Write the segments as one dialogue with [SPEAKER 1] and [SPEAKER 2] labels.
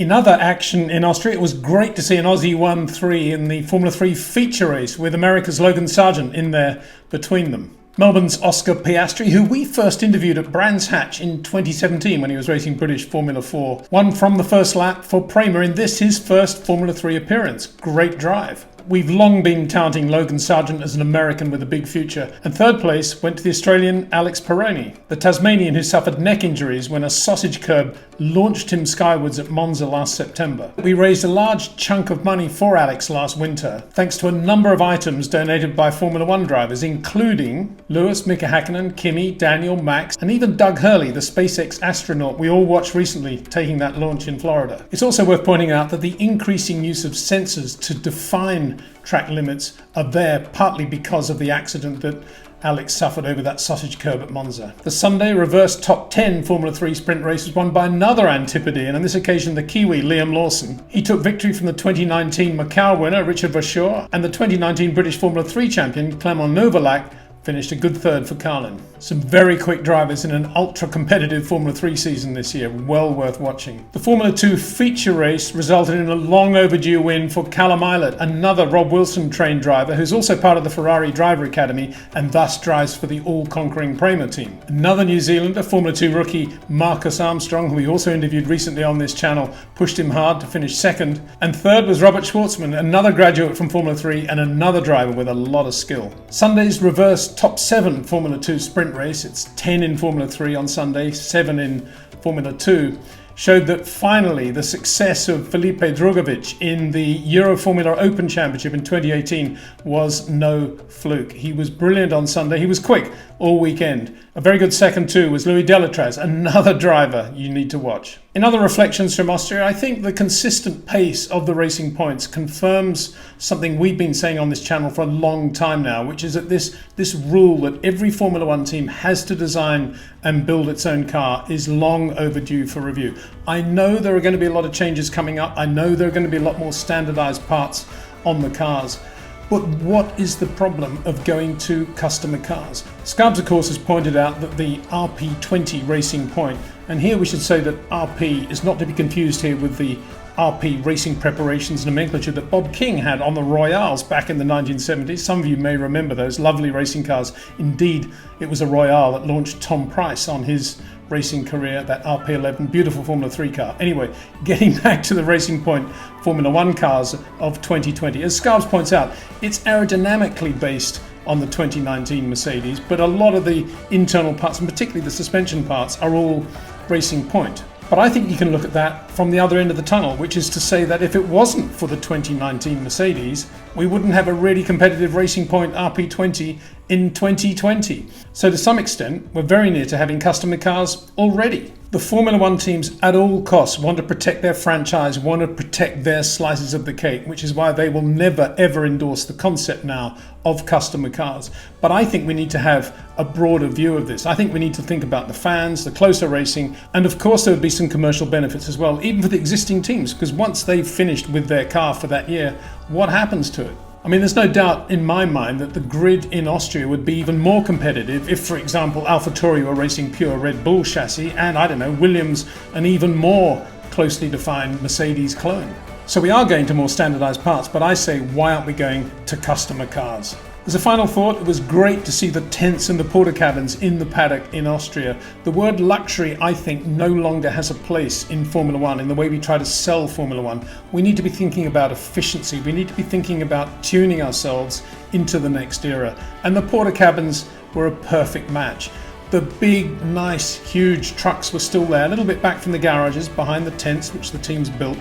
[SPEAKER 1] In other action in Austria, it was great to see an Aussie 1-3 in the Formula 3 feature race with America's Logan Sargent in there between them. Melbourne's Oscar Piastri, who we first interviewed at Brands Hatch in 2017 when he was racing British Formula 4, won from the first lap for Prema in this his first Formula 3 appearance. Great drive. We've long been touting Logan Sargent as an American with a big future, and third place went to the Australian Alex Peroni, the Tasmanian who suffered neck injuries when a sausage curb launched him skywards at Monza last September. We raised a large chunk of money for Alex last winter, thanks to a number of items donated by Formula 1 drivers, including Lewis, Mika Hakkinen, Kimi, Daniel, Max, and even Doug Hurley, the SpaceX astronaut we all watched recently taking that launch in Florida. It's also worth pointing out that the increasing use of sensors to define track limits are there partly because of the accident that Alex suffered over that sausage curb at Monza. The Sunday reverse top 10 Formula 3 sprint race was won by another Antipodean, on this occasion the Kiwi Liam Lawson. He took victory from the 2019 Macau winner Richard Verschoor, and the 2019 British Formula 3 champion Clement Novalak finished a good third for Carlin. Some very quick drivers in an ultra-competitive Formula 3 season this year, well worth watching. The Formula 2 feature race resulted in a long overdue win for Callum Ilott, another Rob Wilson-trained driver who's also part of the Ferrari Driver Academy and thus drives for the all-conquering Prema team. Another New Zealander, Formula 2 rookie Marcus Armstrong, who we also interviewed recently on this channel, pushed him hard to finish second. And third was Robert Schwartzman, another graduate from Formula 3 and another driver with a lot of skill. Sunday's reverse top 7 Formula 2 sprint race, it's 10 in Formula 3 on Sunday, 7 in Formula 2, showed that finally the success of Felipe Drugovich in the Euro Formula Open Championship in 2018 was no fluke. He was brilliant on Sunday, he was quick all weekend. A very good second too was Louis Delatraz, another driver you need to watch. In other reflections from Austria, I think the consistent pace of the Racing Points confirms something we've been saying on this channel for a long time now, which is that this rule that every Formula 1 team has to design and build its own car is long overdue for review. I know there are going to be a lot of changes coming up. I know there are going to be a lot more standardized parts on the cars. But what is the problem of going to customer cars? Scarbs, of course, has pointed out that the RP20 Racing Point, and here we should say that RP is not to be confused here with the RP Racing Preparations nomenclature that Bob King had on the Royales back in the 1970s. Some of you may remember those lovely racing cars. Indeed, it was a Royale that launched Tom Price on his racing career, that RP11, beautiful Formula 3 car. Anyway, getting back to the Racing Point Formula 1 cars of 2020. As Scarbs points out, it's aerodynamically based on the 2019 Mercedes, but a lot of the internal parts, and particularly the suspension parts, are all Racing Point. But I think you can look at that from the other end of the tunnel, which is to say that if it wasn't for the 2019 Mercedes, we wouldn't have a really competitive Racing Point RP20 in 2020. So to some extent, we're very near to having customer cars already. The Formula 1 teams at all costs want to protect their franchise, want to protect their slices of the cake, which is why they will never ever endorse the concept now of customer cars. But I think we need to have a broader view of this. I think we need to think about the fans, the closer racing, and of course there would be some commercial benefits as well, even for the existing teams, because once they've finished with their car for that year, what happens to it? I mean, there's no doubt in my mind that the grid in Austria would be even more competitive if, for example, AlphaTauri were racing pure Red Bull chassis and, I don't know, Williams an even more closely defined Mercedes clone. So we are going to more standardized parts, but I say, why aren't we going to customer cars? As a final thought, it was great to see the tents and the porta cabins in the paddock in Austria. The word luxury, I think, no longer has a place in Formula 1 in the way we try to sell Formula 1. We need to be thinking about efficiency. We need to be thinking about tuning ourselves into the next era. And the porta cabins were a perfect match. The big, nice, huge trucks were still there, a little bit back from the garages behind the tents, which the teams built.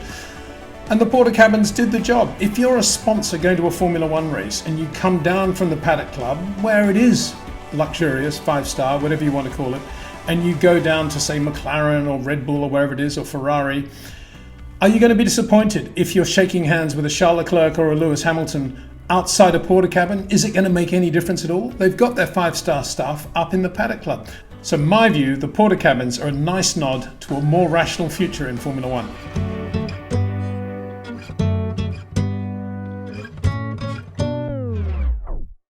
[SPEAKER 1] And the porta cabins did the job. If you're a sponsor going to a Formula 1 race and you come down from the paddock club, where it is luxurious, 5-star, whatever you want to call it, and you go down to, say, McLaren or Red Bull or wherever it is, or Ferrari, are you going to be disappointed if you're shaking hands with a Charles Leclerc or a Lewis Hamilton outside a porta cabin? Is it going to make any difference at all? They've got their 5-star stuff up in the paddock club. So in my view, the porta cabins are a nice nod to a more rational future in Formula 1.